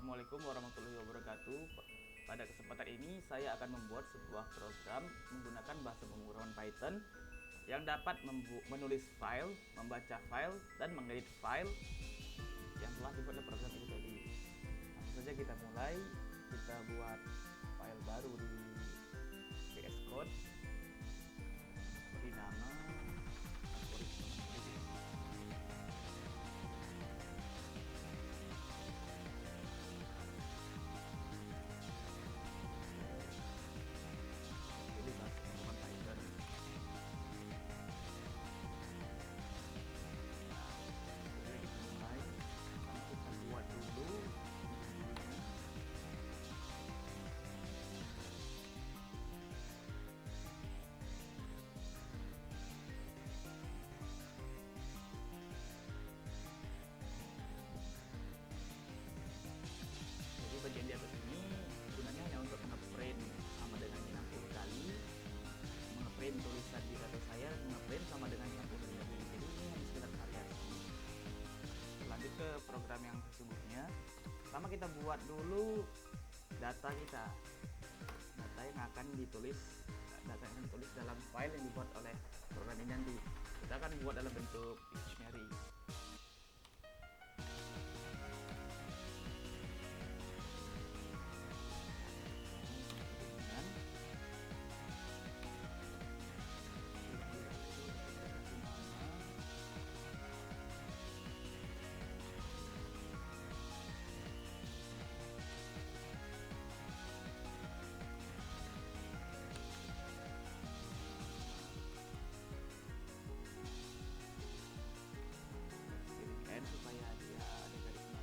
Assalamualaikum warahmatullahi wabarakatuh. Pada kesempatan ini saya akan membuat sebuah program menggunakan bahasa pemrograman Python yang dapat menulis file, membaca file, dan mengedit file yang telah dibuat oleh program itu tadi. Langsung saja kita mulai. Kita buat file baru di VS Code, beri nama algoritma. Jadi bahasa pemrograman Python. Jadi kita mulai. Pertama kita buat dulu. Jadi bagian di atas ini gunanya hanya untuk ngeprint sama dengan 60 kali, ngeprint tulisan di data saya, ngeprint sama dengan 60 kali. Jadi ini hanya sekedar variasi. Lanjut ke program yang sesungguhnya. Pertama kita buat dulu data kita, data yang akan ditulis dalam file yang dibuat oleh program ini nanti. Kita akan buat dalam bentuk dictionary. Supaya dia ada garisnya.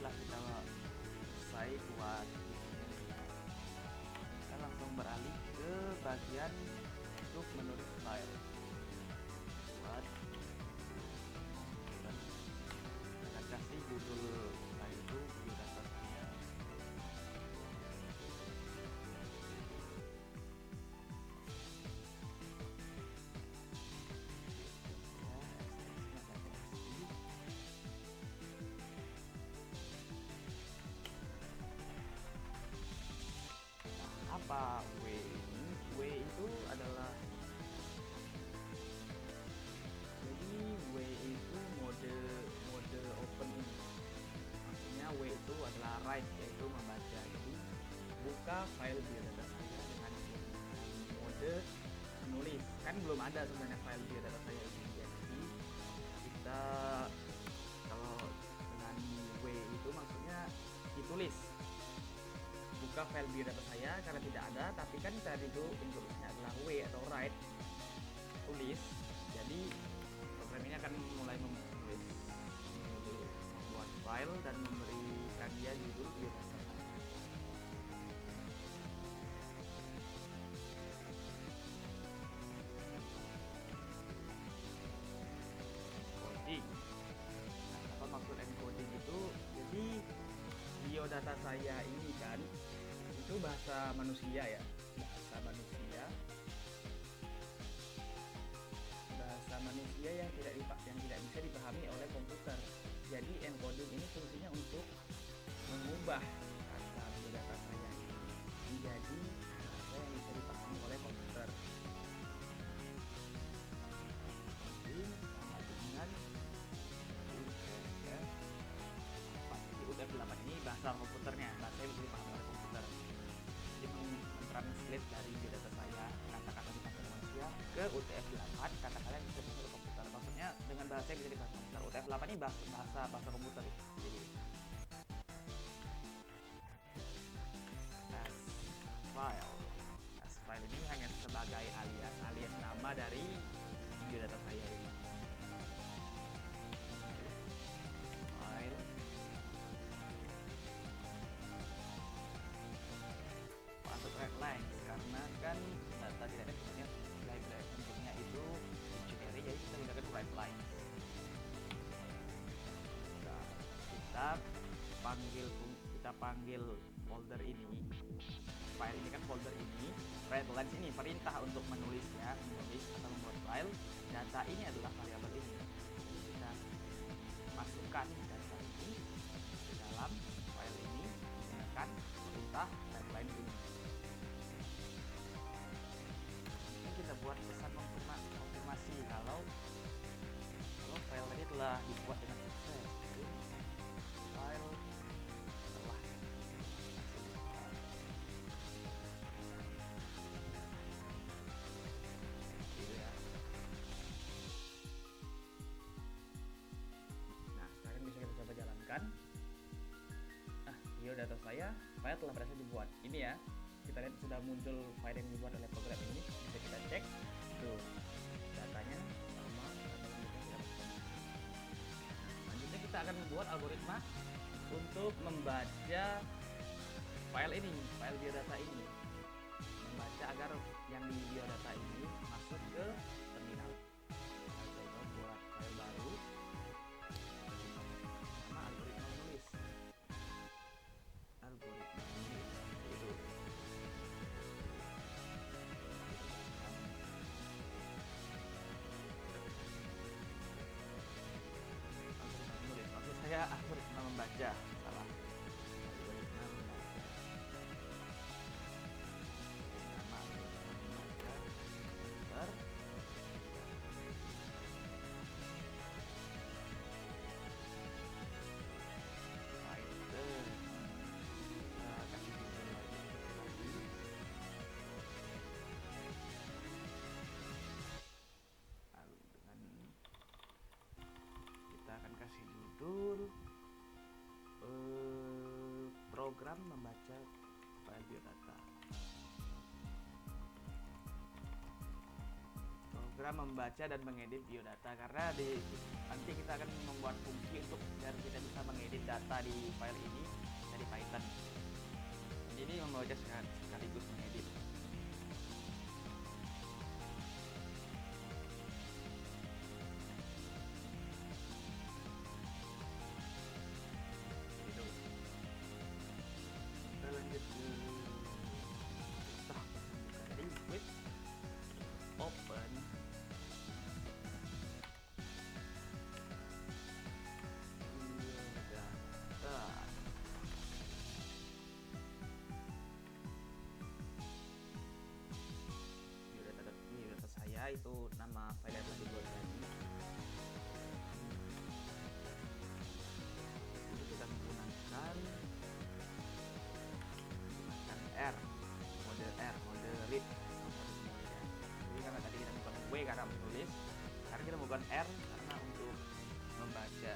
Setelah kita selesai buat, kita langsung beralih ke bagian untuk menulis file. Buat kita kasih judul file itu biodata saya. Apa W ini? W itu adalah, jadi W itu mode open ini. Maksudnya W itu adalah write, yaitu membaca. Jadi buka file biodata saya dengan mode menulis. Kan belum ada sebenarnya file biodata saya ini. Jadi kita kalau dengan W itu maksudnya ditulis. Buka file biodata saya karena tidak ada, tapi kan tadi itu instruksinya adalah W atau write, tulis. Jadi program ini akan mulai menulis, membuat file dan memberikan dia judul biodata. Coding. Nah, apa maksud encoding itu? Jadi biodata saya ini kan itu bahasa manusia ya, bahasa manusia yang tidak bisa dipahami oleh komputer. Jadi encoding ini fungsinya untuk mengubah kata biodata saya ini menjadi bahasa yang bisa dipahami oleh komputer. Encoding sama dengan UTF-8 ini bahasa komputernya, bahasa yang bisa dipahami oleh komputer. Jadi mentranslate dari biodata saya, kata-kata di bahasa manusia ke UTF-8, kata-kata yang bisa dipahami oleh komputer. Maksudnya dengan bahasa yang bisa dipahami komputer. UTF-8 ini bahasa komputer. Jadi as file ini hanya sebagai alias nama dari biodata saya ini. kita panggil folder ini, file ini kan folder ini, readlines ini perintah untuk menulis atau membuat file. Data ini adalah variabel ini. Jadi kita masukkan data ini ke dalam file ini menggunakan perintah readline ini. Ini kita buat pesan konfirmasi kalau file tadi telah dibuat dengan sukses. Jadi, file telah gitu ya. Nah, sekarang bisa kita coba jalankan. Data saya, file telah berhasil dibuat. Ini ya, kita lihat sudah muncul file yang dibuat oleh program ini. Bisa kita cek tuh, datanya sama. Selanjutnya kita akan membuat algoritma untuk membaca file ini, file biodata ini, membaca agar yang di biodata ini masuk ke terminal. Kita coba buat file baru sama algoritma menulis. Algoritma membaca, salah. Algoritma membaca. Nama membaca. Enter. Finder. Kita kasih judul lagi. Lalu kita akan kasih judul program membaca file biodata. Program membaca dan mengedit biodata, karena nanti kita akan membuat fungsi untuk biar kita bisa mengedit data di file ini dari Python. Jadi membaca sekaligus mengedit. Lanjut ke with open biodata. Biodata saya itu nama file yang telah dibuat tadi. Ini kita menggunakan mode read. Jadi karena tadi kita bukan W karena menulis, sekarang kita bukan R karena untuk membaca.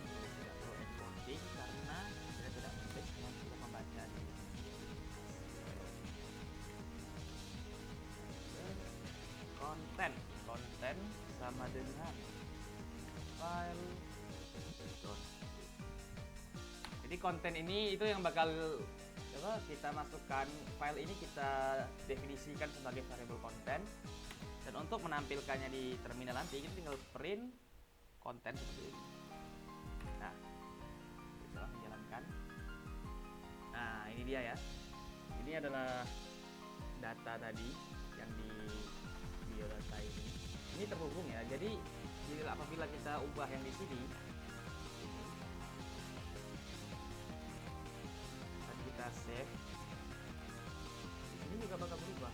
Tidak perlu encoding karena kita tidak menulis, kita membaca di konten sama dengan file. Jadi konten ini itu yang bakal kita masukkan, file ini kita definisikan sebagai variable konten, dan untuk menampilkannya di terminal nanti kita tinggal print konten seperti ini. Nah, kita menjalankan. Nah, ini dia ya. Ini adalah data tadi yang di biodata ini. Ini terhubung ya. Jadi apabila kita ubah yang di sini, kita save, ini juga bakal berubah.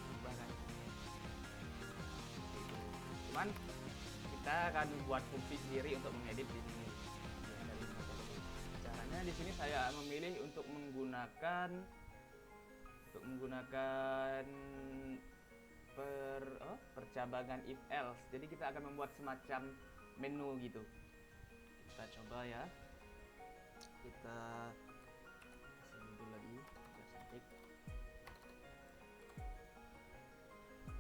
Berubah kan? Cuman kita akan buat fungsi sendiri untuk mengedit di sini. Caranya di sini saya memilih untuk menggunakan percabangan if else. Jadi kita akan membuat semacam menu gitu. Kita coba ya. Kita kasih judul lagi, kita cantik.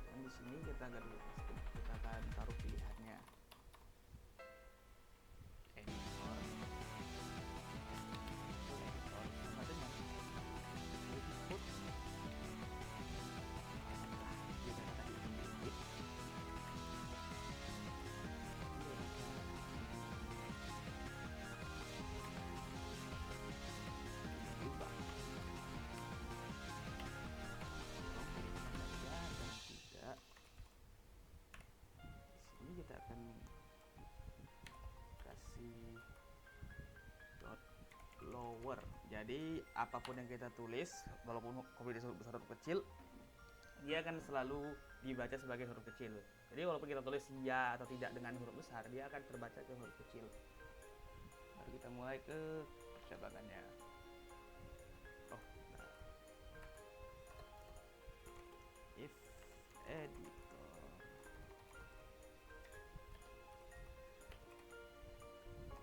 Dan di sini kita akan taruh pilihannya. Editor sama dengan input. Kita tadi edit. kasih dot lower. Jadi apapun yang kita tulis, walaupun kombinasi huruf besar huruf kecil, dia akan selalu dibaca sebagai huruf kecil. Jadi walaupun kita tulis ya atau tidak dengan huruf besar, dia akan terbaca ke huruf kecil. Mari kita mulai ke percobaannya. Oh, nah. If editor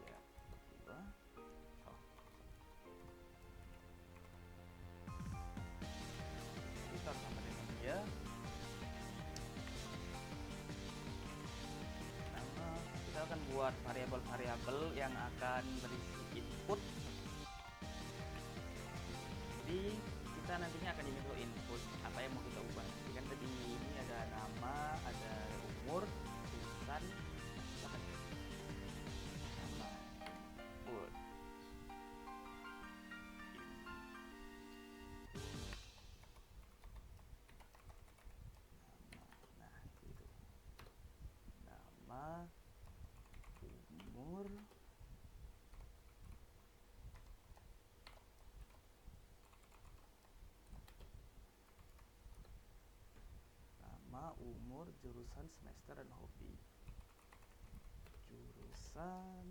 ya dua. Oh, kita sama dengan dia. Kita akan buat variabel-variabel yang akan berisi input. Jadi kita nantinya akan diminta input apa yang mau kita ubah. Jadi kan tadi ini ada nama, ada umur, tulisan, nama, input. Nah, gitu. Nama, umur, umur, jurusan, semester, dan hobi. Jurusan,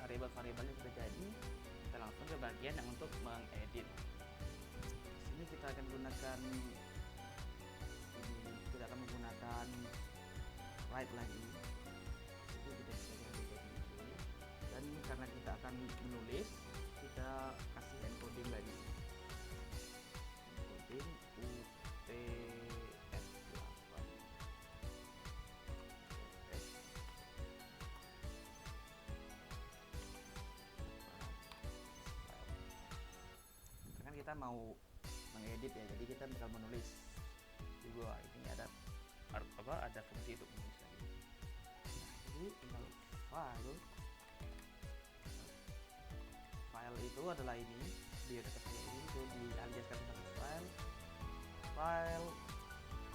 variabel-variabelnya sudah jadi. Kita langsung ke bagian yang untuk mengedit. Sini kita akan gunakan kita akan menggunakan write lagi. Itu kita bisa ganti ini. Dan karena kita akan menulis, kita kasih encoding lagi. Encoding UTF-8. Karena kita mau mengedit ya, jadi kita bisa menulis juga. Ini ada ada fungsi untuk menulis lagi. Nah, jadi tinggal file itu adalah ini di data saya ini, itu dialiaskan ke file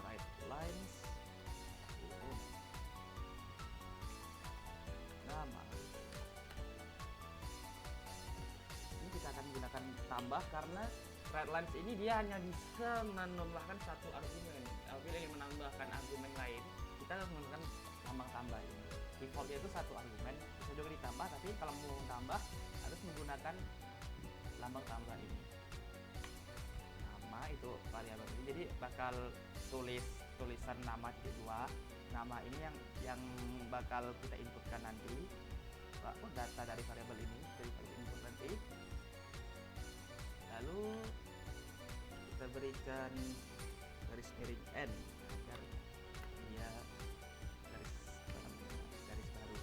write lines, itu nama. Ini kita akan gunakan tambah karena write lines ini dia hanya bisa menambahkan satu argumen. Apabila ingin menambahkan argumen lain, kita harus menggunakan lambang tambah ini. Defaultnya itu satu argumen, bisa juga ditambah, tapi kalau mau tambah harus menggunakan lambang tambah ini. Nama itu variabel ini, jadi bakal tulisan nama titik dua. Nama ini yang bakal kita inputkan nanti, data dari variabel ini, dari variabel input nanti. Lalu kita berikan garis miring n agar dia garis baru,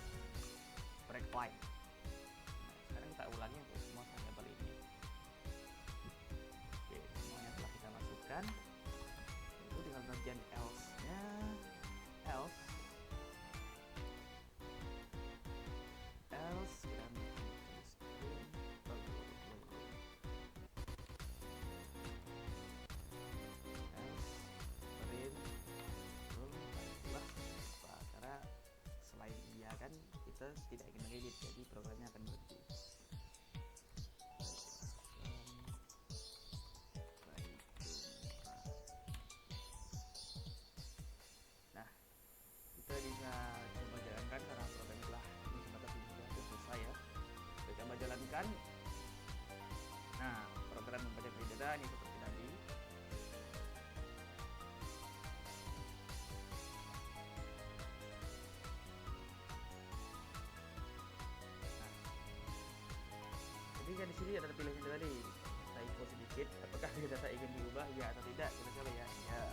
break line. Nah, sekarang kita ulangi untuk semua variabel ini. Oke, semuanya telah kita masukkan. Itu tinggal bagian else-nya, else kita kita tidak ingin mengedit, jadi programnya akan berhenti. Nah, kita bisa coba jalankan karena program telah sebatas sudah selesai ya. Kita coba jalankan. Nah, program membaca data ini seperti tadi. Jadi kan di sini ada pilihan tadi, typo sedikit, apakah data ingin diubah ya atau tidak. Kita coba ya. Ya.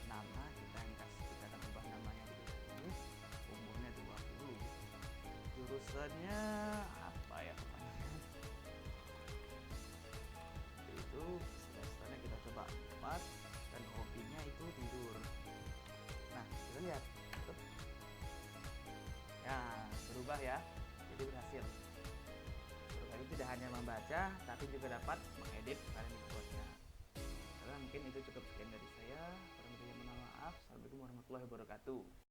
Nama kita akan ubah namanya ini. Umurnya 20. Jurusannya apa ya namanya? Itu semesternya kita coba 4 dan hobinya itu tidur. lihat. Ya, berubah ya. Jadi berhasil. Terus lagi tidak hanya membaca, tapi juga dapat mengedit kalian buatnya. Karena mungkin itu cukup sekian dari saya. Kurang lebihnya mohon maaf. Assalamualaikum warahmatullahi wabarakatuh.